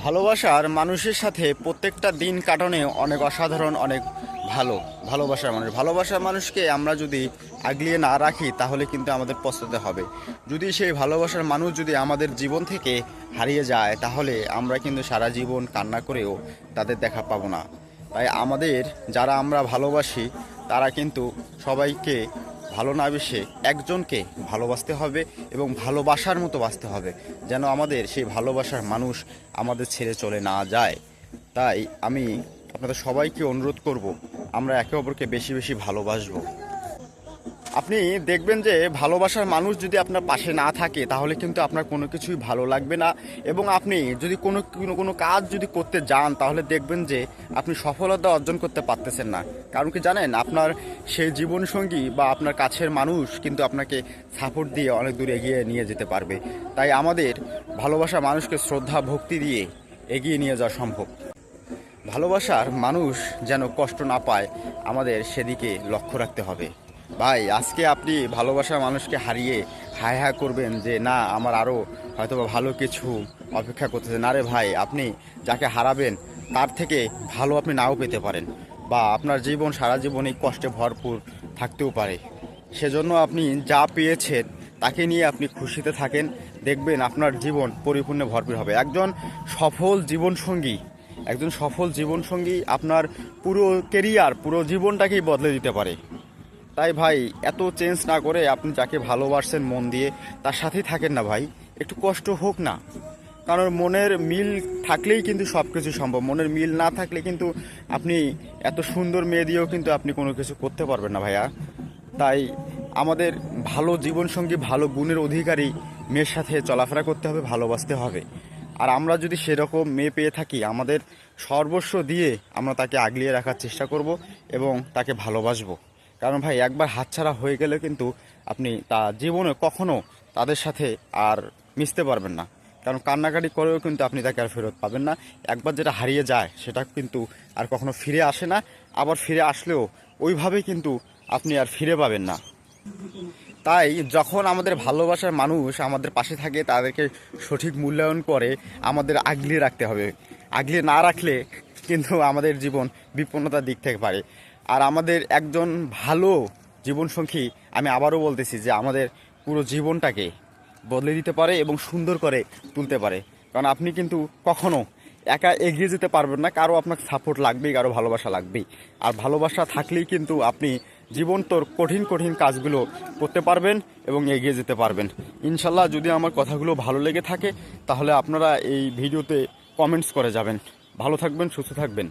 ভালোবাসার মানুষের সাথে প্রত্যেকটা দিন কাটানো অনেক অসাধারণ, অনেক ভালোবাসার মানুষকে আমরা যদি আগলিয়ে না রাখি তাহলে কিন্তু আমাদের পস্তাতে হবে। যদি সেই ভালোবাসার মানুষ যদি আমাদের জীবন থেকে হারিয়ে যায় তাহলে আমরা কিন্তু সারা জীবন কান্না করেও তাদের দেখা পাবো না। তাই আমাদের যারা আমরা ভালোবাসি তারা কিন্তু সবাইকে ভালো না বেসে একজনকে ভালোবাসতে হবে এবং ভালোবাসার মতো বাঁচতে হবে, যেন আমাদের সেই ভালোবাসার মানুষ আমাদের ছেড়ে চলে না যায়। তাই আমি আপনাদের সবাইকে অনুরোধ করব, আমরা একে অপরকে বেশি বেশি ভালোবাসবো। আপনি দেখবেন যে ভালোবাসার মানুষ যদি আপনার পাশে না থাকে তাহলে কিন্তু আপনার কোনো কিছুই ভালো লাগবে না, এবং আপনি যদি কোনো কাজ যদি করতে যান তাহলে দেখবেন যে আপনি সফলতা অর্জন করতে পারতেছেন না। কারণ কি জানেন, আপনার সেই জীবনসঙ্গী বা আপনার কাছের মানুষ কিন্তু আপনাকে সাপোর্ট দিয়ে অনেক দূর এগিয়ে নিয়ে যেতে পারবে। তাই আমাদের ভালোবাসার মানুষকে শ্রদ্ধা ভক্তি দিয়ে এগিয়ে নিয়ে যাওয়া সম্ভব। ভালোবাসার মানুষ যেন কষ্ট না পায় আমাদের সেদিকে লক্ষ্য রাখতে হবে। ভাই, আজকে আপনি ভালোবাসার মানুষকে হারিয়ে হায় হায় করবেন যে না, আমার আরও হয়তো ভালো কিছু অপেক্ষা করতেছে না। রে ভাই, আপনি যাকে হারাবেন তার থেকে ভালো আপনি নাও পেতে পারেন, বা আপনার জীবন সারা জীবন এই কষ্টে ভরপুর থাকতেও পারে। সেজন্য আপনি যা পেয়েছেন তাকে নিয়ে আপনি খুশিতে থাকেন, দেখবেন আপনার জীবন পরিপূর্ণে ভরপুর হবে। একজন সফল জীবনসঙ্গী আপনার পুরো কেরিয়ার, পুরো জীবনটাকেই বদলে দিতে পারে। তাই ভাই, এত চেঞ্জ না করে আপনি যাকে ভালোবাসছেন মন দিয়ে তার সাথেই থাকেন না ভাই। একটু কষ্ট হোক না, কারণ মনের মিল থাকলেই কিন্তু সব কিছু সম্ভব। মনের মিল না থাকলে কিন্তু আপনি এত সুন্দর মেয়ে দিয়েও কিন্তু আপনি কোনো কিছু করতে পারবেন না ভাইয়া। তাই আমাদের ভালো জীবনসঙ্গী, ভালো গুণের অধিকারী মেয়ের সাথে চলাফেরা করতে হবে, ভালোবাসতে হবে। আর আমরা যদি সেরকম মেয়ে পেয়ে থাকি, আমাদের সর্বস্ব দিয়ে আমরা তাকে আগলিয়ে রাখার চেষ্টা করব এবং তাকে ভালোবাসবো। কারণ ভাই, একবার হাতছাড়া হয়ে গেলে কিন্তু আপনি জীবনে কখনো তাদের সাথে আর মিশতে পারবেন না। কারণ কান্নাকাটি করেও কিন্তু আপনি তাকে আর ফেরত পাবেন না। একবার যেটা হারিয়ে যায় সেটা কিন্তু আর কখনো ফিরে আসে না। আবার ফিরে আসলেও ওইভাবে কিন্তু আপনি আর ফিরে পাবেন না। তাই যখন আমাদের ভালোবাসার মানুষ আমাদের পাশে থাকে তাদেরকে সঠিক মূল্যায়ন করে আমাদের আগলিয়ে রাখতে হবে। আগলিয়ে না রাখলে কিন্তু আমাদের জীবন বিপন্নতার দিক থেকে পারে। আর আমাদের একজন ভালো জীবনসঙ্গী, আমি আবারও বলতেছি যে আমাদের পুরো জীবনটাকে বদলে দিতে পারে এবং সুন্দর করে তুলতে পারে। কারণ আপনি কিন্তু কখনো একা এগিয়ে যেতে পারবেন না, কারো আপনার সাপোর্ট লাগবেই, কারো ভালোবাসা লাগবেই। আর ভালোবাসা থাকলেই কিন্তু আপনি জীবন তোর কঠিন কঠিন কাজগুলো করতে পারবেন এবং এগিয়ে যেতে পারবেন ইনশাল্লাহ। যদি আমার কথাগুলো ভালো লেগে থাকে তাহলে আপনারা এই ভিডিওতে কমেন্টস করে যাবেন। ভালো থাকবেন, সুস্থ থাকবেন।